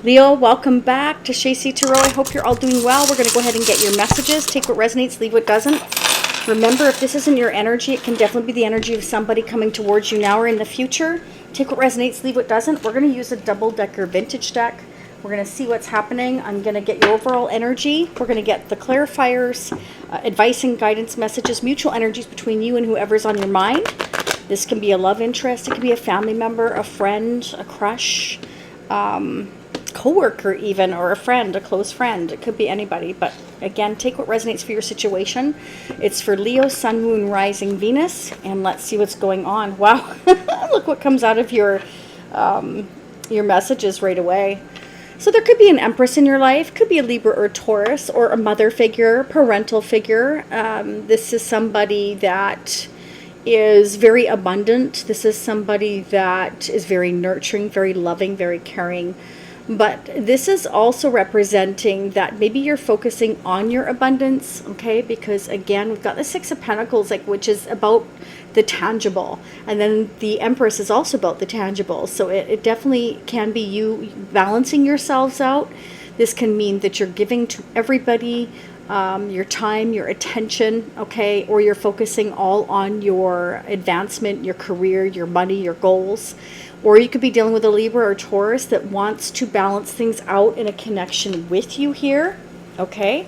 Leo, welcome back to Shacy Tarot. I hope you're all doing well. We're going to go ahead and get your messages. Take what resonates, leave what doesn't. Remember, if this isn't your energy, it can definitely be the energy of somebody coming towards you now or in the future. Take what resonates, leave what doesn't. We're going to use a double-decker vintage deck. We're going to see what's happening. I'm going to get your overall energy. We're going to get the clarifiers, advice and guidance messages, mutual energies between you and whoever's on your mind. This can be a love interest. It can be a family member, a friend, a crush, coworker even, or a friend, a close friend. It could be anybody, but again, take what resonates for your situation. It's for Leo, Sun, Moon, Rising, Venus, and let's see what's going on. Wow, look what comes out of your messages right away. So there could be an Empress in your life, could be a Libra or Taurus, or a mother figure, parental figure. This is somebody that is very abundant. This is somebody that is very nurturing, very loving, very caring. But this is also representing that maybe you're focusing on your abundance, okay? Because again, we've got the Six of Pentacles, which is about the tangible. And then the Empress is also about the tangible. So it definitely can be you balancing yourselves out. This can mean that you're giving to everybody your time, your attention, okay? Or you're focusing all on your advancement, your career, your money, your goals. Or you could be dealing with a Libra or Taurus that wants to balance things out in a connection with you here, okay?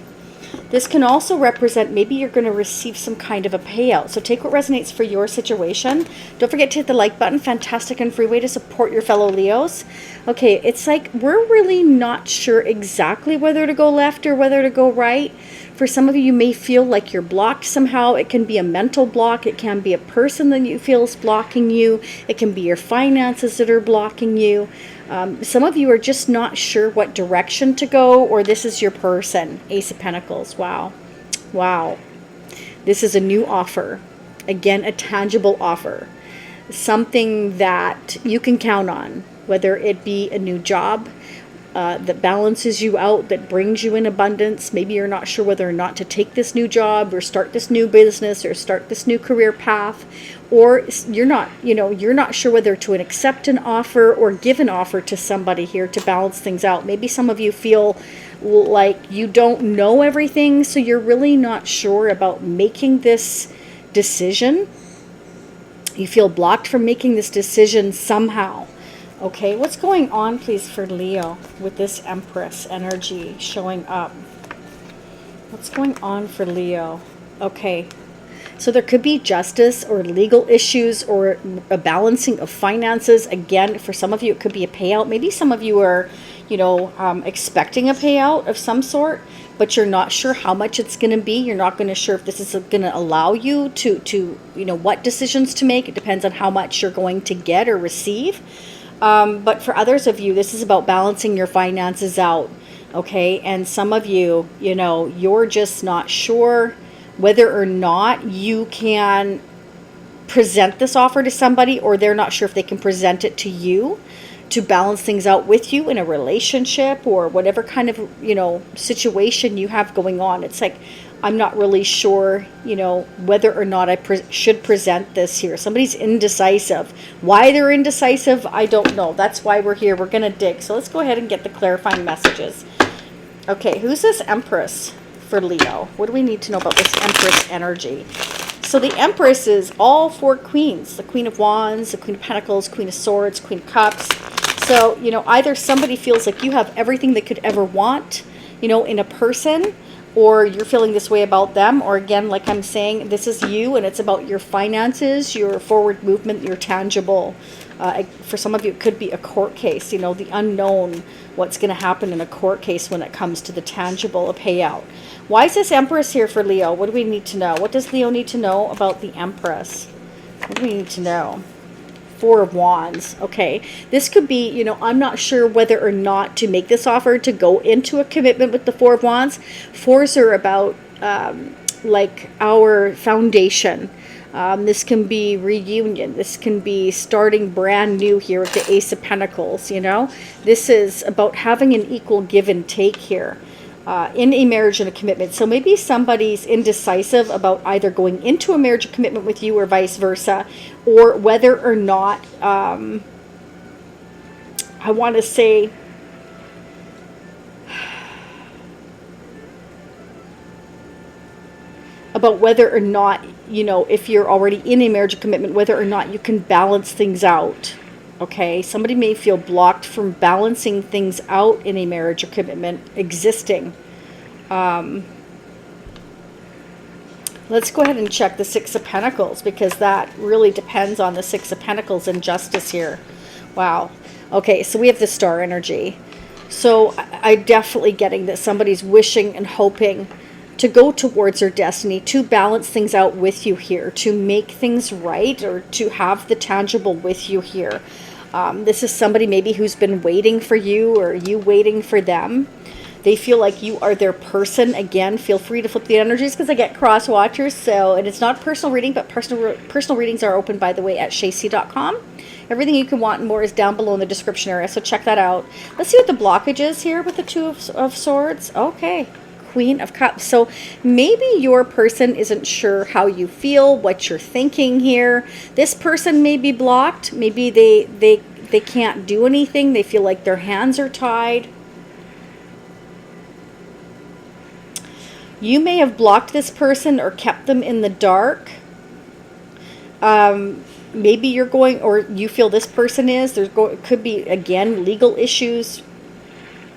This can also represent maybe you're going to receive some kind of a payout. So take what resonates for your situation. Don't forget to hit the like button. Fantastic and free way to support your fellow Leos. Okay, it's like we're really not sure exactly whether to go left or whether to go right. For some of you, you may feel like you're blocked somehow. It can be a mental block. It can be a person that you feel is blocking you. It can be your finances that are blocking you. Some of you are just not sure what direction to go, or this is your person. Ace of Pentacles. Wow. Wow. This is a new offer. Again, a tangible offer. Something that you can count on, whether it be a new job, that balances you out, that brings you in abundance. Maybe you're not sure whether or not to take this new job or start this new business or start this new career path, or you're not sure whether to accept an offer or give an offer to somebody here to balance things out. Maybe some of you feel like you don't know everything, so you're really not sure about making this decision. You feel blocked from making this decision somehow. Okay, what's going on, please, for Leo with this Empress energy showing up? What's going on for Leo? Okay, so there could be justice or legal issues or a balancing of finances. Again, for some of you, it could be a payout. Maybe some of you are, expecting a payout of some sort, but you're not sure how much it's going to be. You're not going to sure if this is going to allow you to what decisions to make. It depends on how much you're going to get or receive. But for others of you, this is about balancing your finances out, okay? And some of you, you're just not sure whether or not you can present this offer to somebody, or they're not sure if they can present it to you to balance things out with you in a relationship or whatever kind of, situation you have going on. It's like, I'm not really sure, whether or not I should present this here. Somebody's indecisive. Why they're indecisive, I don't know. That's why we're here. We're going to dig. So let's go ahead and get the clarifying messages. Okay, who's this Empress for Leo? What do we need to know about this Empress energy? So the Empress is all four queens. The Queen of Wands, the Queen of Pentacles, Queen of Swords, Queen of Cups. So, either somebody feels like you have everything they could ever want, in a person, or you're feeling this way about them, or again, like I'm saying, this is you, and it's about your finances, your forward movement, your tangible. For some of you, it could be a court case, the unknown, what's going to happen in a court case when it comes to the tangible, a payout. Why is this Empress here for Leo? What do we need to know? What does Leo need to know about the Empress? What do we need to know? Four of Wands. Okay, this could be, I'm not sure whether or not to make this offer to go into a commitment with the Four of Wands. Fours are about like our foundation. This can be reunion. This can be starting brand new here with the Ace of Pentacles. This is about having an equal give and take here. In a marriage and a commitment. So maybe somebody's indecisive about either going into a marriage or commitment with you or vice versa, or whether or not, I want to say, about whether or not, you know, if you're already in a marriage or commitment, whether or not you can balance things out. Okay, somebody may feel blocked from balancing things out in a marriage or commitment existing. Let's go ahead and check the Six of Pentacles, because that really depends on the Six of Pentacles and justice here. Wow. Okay, so we have the Star energy. So I'm definitely getting that somebody's wishing and hoping to go towards their destiny, to balance things out with you here, to make things right, or to have the tangible with you here. This is somebody maybe who's been waiting for you, or you waiting for them. They feel like you are their person. Again, feel free to flip the energies, because I get Crosswatchers. So, and it's not personal reading, but personal readings are open, by the way, at shayc.com. Everything you can want and more is down below in the description area, so check that out. Let's see what the blockage is here with the Two of Swords. Okay, Queen of Cups. So maybe your person isn't sure how you feel, what you're thinking here. This person may be blocked. Maybe they can't do anything. They feel like their hands are tied. You may have blocked this person or kept them in the dark. Maybe you're going, or you feel this person is. Could be, again, legal issues.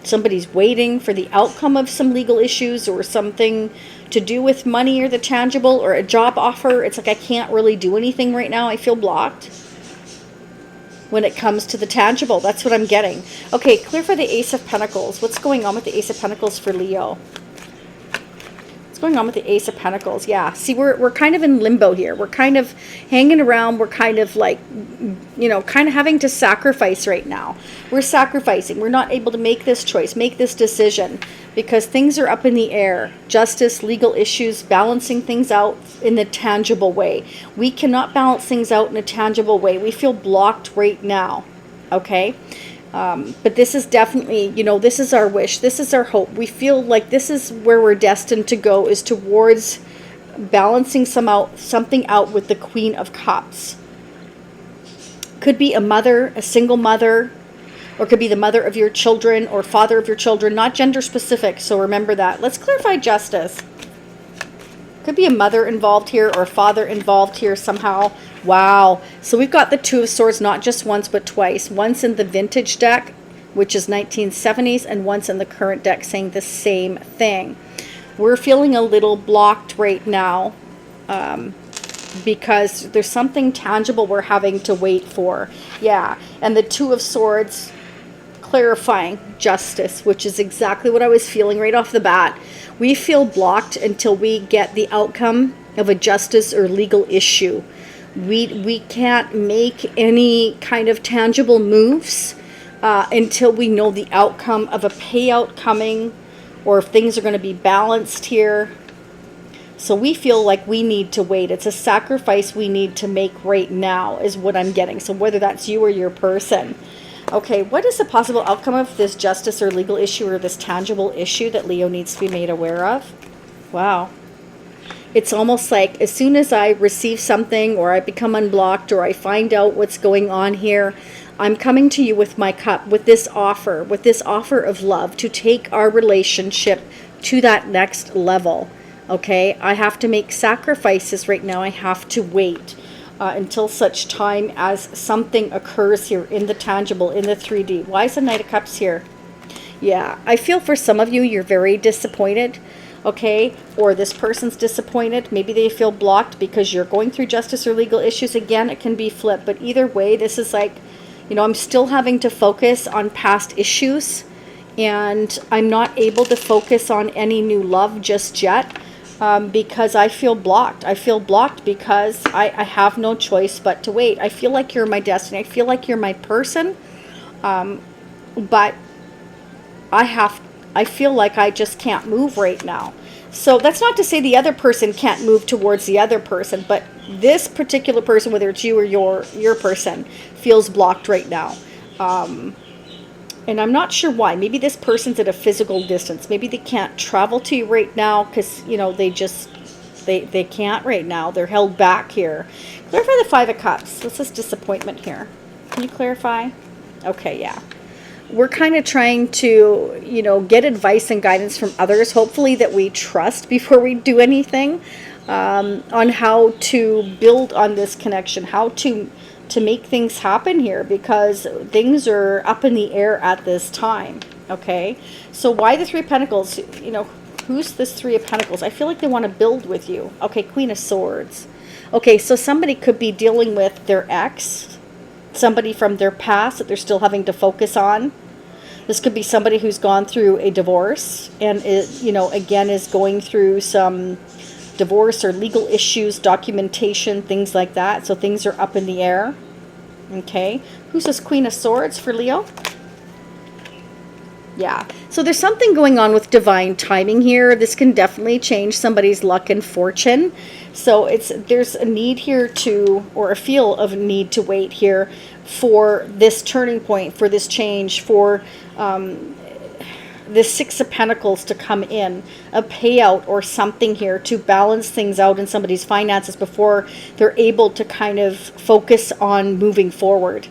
Somebody's waiting for the outcome of some legal issues, or something to do with money or the tangible, or a job offer. It's like, I can't really do anything right now. I feel blocked when it comes to the tangible. That's what I'm getting. Okay, clear for the Ace of Pentacles. What's going on with the Ace of Pentacles for Leo? Going on with the Ace of Pentacles? Yeah, see, we're kind of in limbo here. We're kind of hanging around. We're kind of like, you know, kind of having to sacrifice right now. We're sacrificing. We're not able to make this choice, make this decision, because things are up in the air. Justice, legal issues, balancing things out in the tangible way. We cannot balance things out in a tangible way. We feel blocked right now. Okay. But this is definitely, you know, this is our wish. This is our hope. We feel like this is where we're destined to go, is towards balancing something out with the Queen of Cups. Could be a mother, a single mother, or could be the mother of your children or father of your children, not gender specific. So remember that. Let's clarify justice. Could be a mother involved here, or a father involved here somehow. Wow. So we've got the Two of Swords, not just once, but twice. Once in the vintage deck, which is 1970s, and once in the current deck, saying the same thing. We're feeling a little blocked right now, because there's something tangible we're having to wait for. Yeah. And the Two of Swords, clarifying justice, which is exactly what I was feeling right off the bat. We feel blocked until we get the outcome of a justice or legal issue. We can't make any kind of tangible moves until we know the outcome of a payout coming, or if things are going to be balanced here. So we feel like we need to wait. It's a sacrifice we need to make right now, is what I'm getting. So whether that's you or your person. Okay, what is the possible outcome of this justice or legal issue, or this tangible issue that Leo needs to be made aware of? Wow. It's almost like as soon as I receive something, or I become unblocked, or I find out what's going on here, I'm coming to you with my cup, with this offer of love to take our relationship to that next level. Okay, I have to make sacrifices right now. I have to wait until such time as something occurs here in the tangible, in the 3D. Why is the Knight of Cups here? Yeah, I feel for some of you, you're very disappointed, okay? Or this person's disappointed. Maybe they feel blocked because you're going through justice or legal issues. Again, it can be flipped, but either way, this is like, you know, I'm still having to focus on past issues, and I'm not able to focus on any new love just yet. Because I feel blocked. I feel blocked because I have no choice but to wait. I feel like you're my destiny. I feel like you're my person. But I feel like I just can't move right now. So that's not to say the other person can't move towards the other person, but this particular person, whether it's you or your person, feels blocked right now. And I'm not sure why. Maybe this person's at a physical distance. Maybe they can't travel to you right now because, you know, they can't right now. They're held back here. Clarify the Five of Cups. What's this disappointment here? Can you clarify? Okay, yeah. We're kind of trying to, you know, get advice and guidance from others, hopefully that we trust before we do anything. on how to build on this connection, how to make things happen here, because things are up in the air at this time. Okay, so why the Three of Pentacles? You know, who's this Three of Pentacles? I feel like they want to build with you. Okay, Queen of Swords. Okay, so somebody could be dealing with their ex, somebody from their past that they're still having to focus on. This could be somebody who's gone through a divorce and is, you know, again, is going through some divorce or legal issues, documentation, things like that. So things are up in the air. Okay, who's this Queen of Swords for Leo? Yeah, so there's something going on with divine timing here. This can definitely change somebody's luck and fortune. So there's a need here to, or a feel of need to wait here for this turning point, for this change, for the Six of Pentacles to come in, a payout or something here to balance things out in somebody's finances before they're able to kind of focus on moving forward.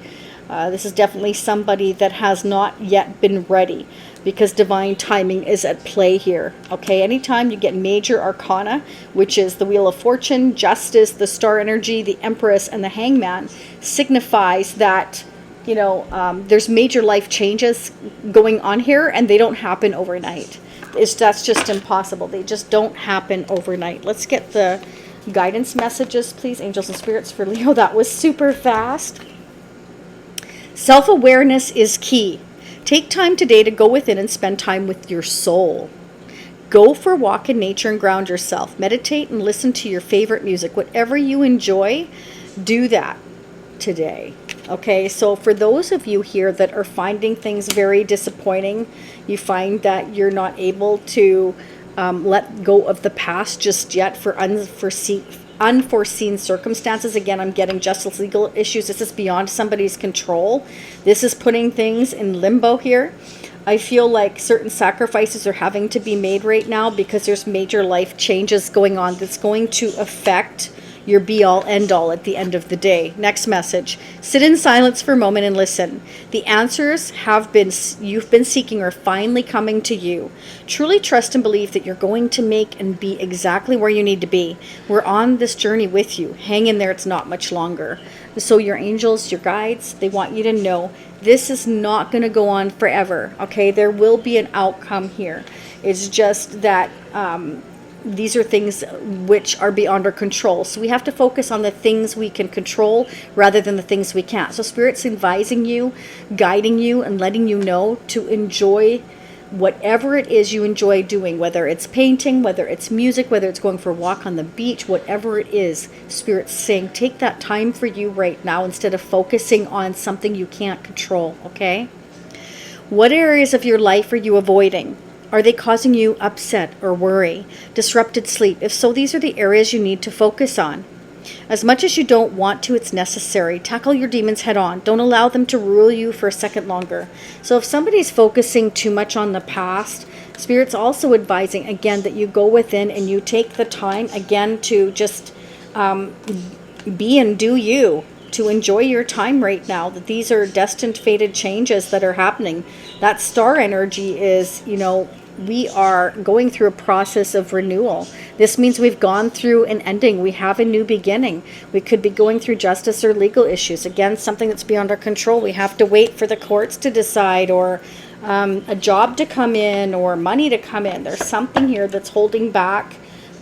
This is definitely somebody that has not yet been ready, because divine timing is at play here. Okay, anytime you get major arcana, which is the Wheel of Fortune, Justice, the Star Energy, the Empress, and the Hangman, signifies that, you know, there's major life changes going on here, and they don't happen overnight. That's just impossible. They just don't happen overnight. Let's get the guidance messages, please, angels and spirits, for Leo. That was super fast. Self-awareness is key. Take time today to go within and spend time with your soul. Go for a walk in nature and ground yourself. Meditate and listen to your favorite music. Whatever you enjoy, do that today. Okay, so for those of you here that are finding things very disappointing, you find that you're not able to let go of the past just yet for unforeseen circumstances. Again, I'm getting justice, legal issues. This is beyond somebody's control. This is putting things in limbo here. I feel like certain sacrifices are having to be made right now because there's major life changes going on that's going to affect your be-all, end-all at the end of the day. Next message. Sit in silence for a moment and listen. The answers you've been seeking are finally coming to you. Truly trust and believe that you're going to make and be exactly where you need to be. We're on this journey with you. Hang in there. It's not much longer. So your angels, your guides, they want you to know this is not going to go on forever. Okay, there will be an outcome here. It's just that these are things which are beyond our control. So we have to focus on the things we can control rather than the things we can't. So Spirit's advising you, guiding you, and letting you know to enjoy whatever it is you enjoy doing, whether it's painting, whether it's music, whether it's going for a walk on the beach, whatever it is. Spirit's saying take that time for you right now instead of focusing on something you can't control, okay? What areas of your life are you avoiding? Are they causing you upset or worry, disrupted sleep? If so, these are the areas you need to focus on. As much as you don't want to, it's necessary. Tackle your demons head on. Don't allow them to rule you for a second longer. So if somebody's focusing too much on the past, Spirit's also advising, again, that you go within and you take the time, again, to just be and do you, to enjoy your time right now, that these are destined, fated changes that are happening. That star energy is, you know, we are going through a process of renewal. This means we've gone through an ending. We have a new beginning. We could be going through justice or legal issues. Again, something that's beyond our control. We have to wait for the courts to decide, or a job to come in, or money to come in. There's something here that's holding back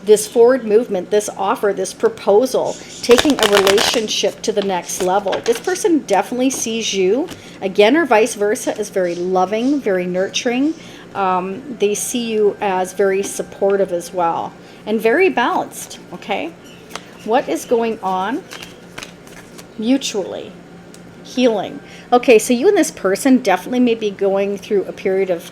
this forward movement, this offer, this proposal, taking a relationship to the next level. This person definitely sees you, again, or vice versa, as very loving, very nurturing. They see you as very supportive as well, and very balanced, okay? What is going on mutually? Healing. Okay, so you and this person definitely may be going through a period of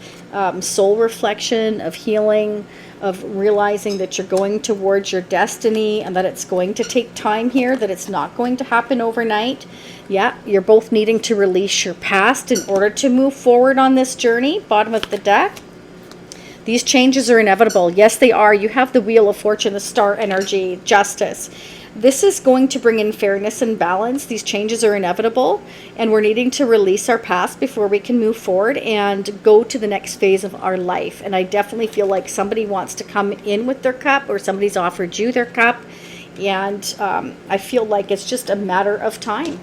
soul reflection, of healing, of realizing that you're going towards your destiny and that it's going to take time here, that it's not going to happen overnight. Yeah, you're both needing to release your past in order to move forward on this journey. Bottom of the deck. These changes are inevitable. Yes, they are. You have the Wheel of Fortune, the Star Energy, Justice. This is going to bring in fairness and balance. These changes are inevitable, and we're needing to release our past before we can move forward and go to the next phase of our life. And I definitely feel like somebody wants to come in with their cup, or somebody's offered you their cup, and I feel like it's just a matter of time.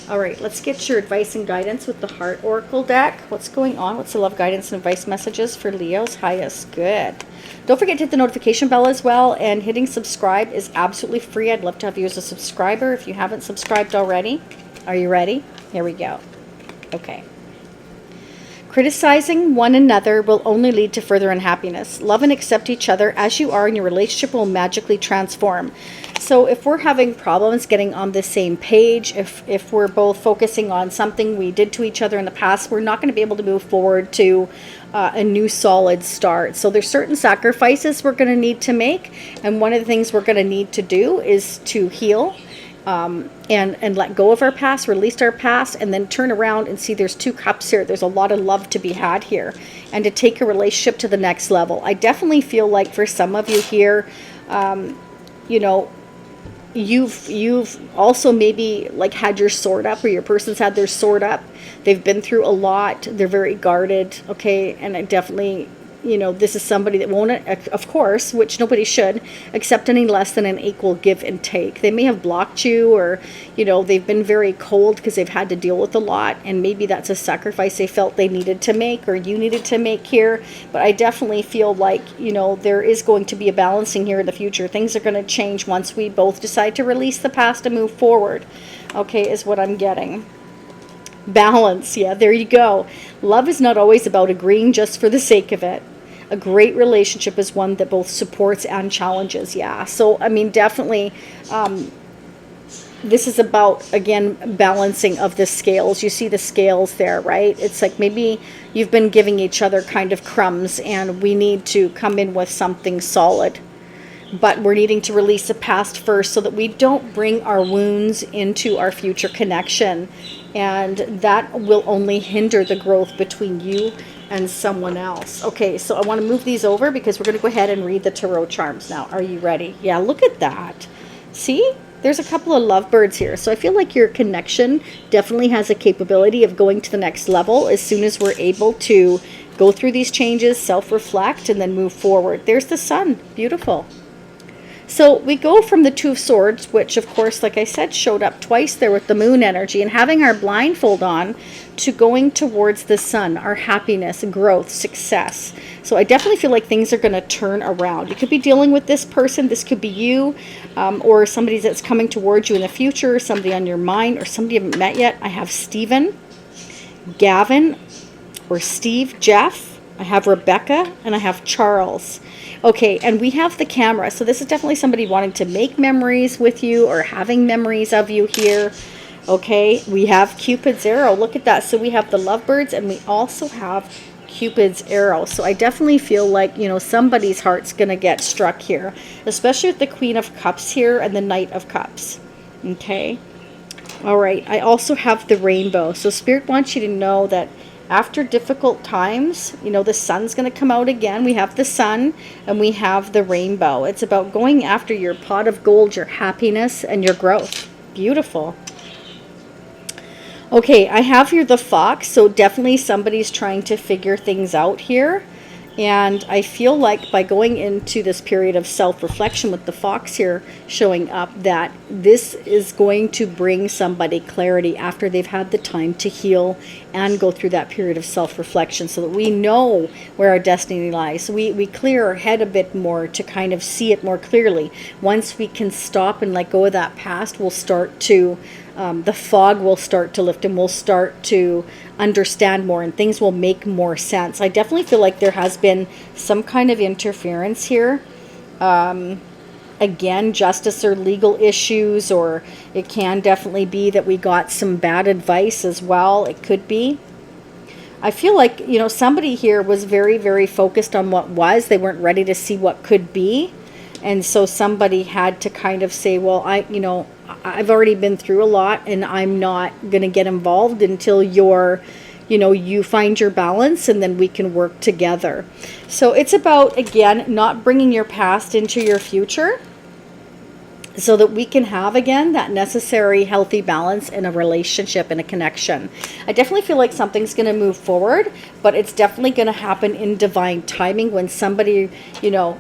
All right, let's get your advice and guidance with the Heart Oracle deck. What's going on? What's the love, guidance, and advice messages for Leo's highest good? Don't forget to hit the notification bell as well, and hitting subscribe is absolutely free. I'd love to have you as a subscriber if you haven't subscribed already. Are you ready? Here we go. Okay. Criticizing one another will only lead to further unhappiness. Love and accept each other as you are, and your relationship will magically transform. So if we're having problems getting on the same page, if we're both focusing on something we did to each other in the past, we're not going to be able to move forward to a new solid start. So there's certain sacrifices we're going to need to make, and one of the things we're going to need to do is to heal, and let go of our past, release our past, and then turn around and see there's 2 cups here. There's a lot of love to be had here, and to take a relationship to the next level. I definitely feel like for some of you here, you know, you've also maybe like had your sword up, or your person's had their sword up. They've been through a lot. They're very guarded. Okay. And I definitely, you know, this is somebody that won't, of course, which nobody should, accept any less than an equal give and take. They may have blocked you, or, you know, they've been very cold because they've had to deal with a lot, and maybe that's a sacrifice they felt they needed to make, or you needed to make here. But I definitely feel like, you know, there is going to be a balancing here in the future. Things are going to change once we both decide to release the past and move forward. Okay, is what I'm getting. Balance, yeah, there you go. Love is not always about agreeing just for the sake of it. A great relationship is one that both supports and challenges, yeah. So, I mean, definitely, this is about, again, balancing of the scales. You see the scales there, right? It's like maybe you've been giving each other kind of crumbs, and we need to come in with something solid. But we're needing to release the past first, so that we don't bring our wounds into our future connection. And that will only hinder the growth between you and someone else. Okay, so I want to move these over because we're going to go ahead and read the tarot charms now. Are you ready? Yeah, look at that. See? There's a couple of lovebirds here. So I feel like your connection definitely has a capability of going to the next level as soon as we're able to go through these changes, self-reflect, and then move forward. There's the sun. Beautiful. So we go from the 2 of Swords, which of course, like I said, showed up twice there with the moon energy, and having our blindfold on, to going towards the sun, our happiness, growth, success. So I definitely feel like things are going to turn around. You could be dealing with this person. This could be you, or somebody that's coming towards you in the future, somebody on your mind, or somebody you haven't met yet. I have Stephen, Gavin, or Steve, Jeff. I have Rebecca, and I have Charles. Okay, and we have the camera. So this is definitely somebody wanting to make memories with you, or having memories of you here. Okay, we have Cupid's arrow. Look at that. So we have the lovebirds, and we also have Cupid's arrow. So I definitely feel like, you know, somebody's heart's going to get struck here, especially with the Queen of Cups here and the Knight of Cups. Okay. All right. I also have the rainbow. So Spirit wants you to know that after difficult times, you know, the sun's going to come out again. We have the sun, and we have the rainbow. It's about going after your pot of gold, your happiness, and your growth. Beautiful. Okay, I have here the fox. So definitely somebody's trying to figure things out here. And I feel like by going into this period of self-reflection with the fox here showing up, that this is going to bring somebody clarity after they've had the time to heal and go through that period of self-reflection, so that we know where our destiny lies. So we clear our head a bit more to kind of see it more clearly. Once we can stop and let go of that past, we'll start to, the fog will start to lift, and we'll start to understand more, and things will make more sense. I definitely feel like there has been some kind of interference here. Again, justice or legal issues, or it can definitely be that we got some bad advice as well. It could be. I feel like, you know, somebody here was very, very focused on what was. They weren't ready to see what could be. And so somebody had to kind of say, well, I've already been through a lot, and I'm not going to get involved until you find your balance, and then we can work together. So it's about, again, not bringing your past into your future. so that we can have, again, that necessary healthy balance in a relationship and a connection. I definitely feel like something's going to move forward, but it's definitely going to happen in divine timing when somebody, you know,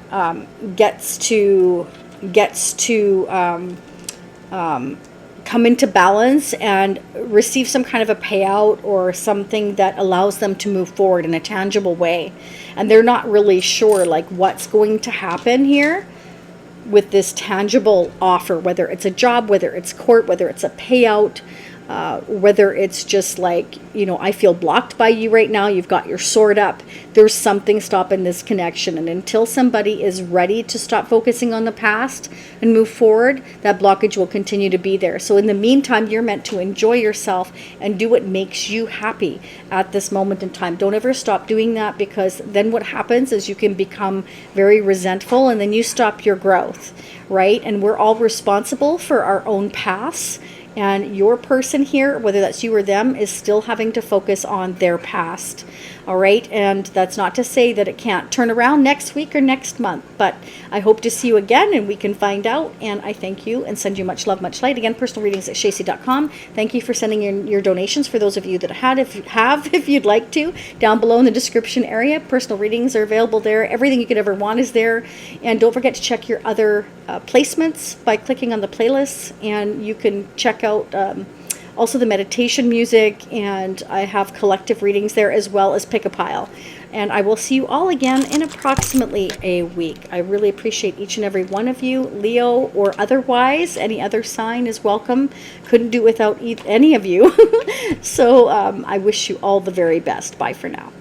gets to come into balance and receive some kind of a payout or something that allows them to move forward in a tangible way. And they're not really sure like what's going to happen here with this tangible offer, whether it's a job, whether it's court, whether it's a payout, whether it's just like, you know, I feel blocked by you right now, you've got your sword up, there's something stopping this connection. And until somebody is ready to stop focusing on the past and move forward, that blockage will continue to be there. So in the meantime, you're meant to enjoy yourself and do what makes you happy at this moment in time. Don't ever stop doing that, because then what happens is you can become very resentful and then you stop your growth, right? And we're all responsible for our own paths. And your person here, whether that's you or them, is still having to focus on their past. All right. And that's not to say that it can't turn around next week or next month. But I hope to see you again and we can find out. And I thank you and send you much love, much light. Again, personal readings at shacy.com. Thank you for sending in your donations for those of you that if you'd like to. Down below in the description area, personal readings are available there. Everything you could ever want is there. And don't forget to check your other placements by clicking on the playlists. And you can check out also the meditation music, and I have collective readings there as well as Pick a Pile. And I will see you all again in approximately a week. I really appreciate each and every one of you, Leo or otherwise. Any other sign is welcome. Couldn't do it without any of you. So I wish you all the very best. Bye for now.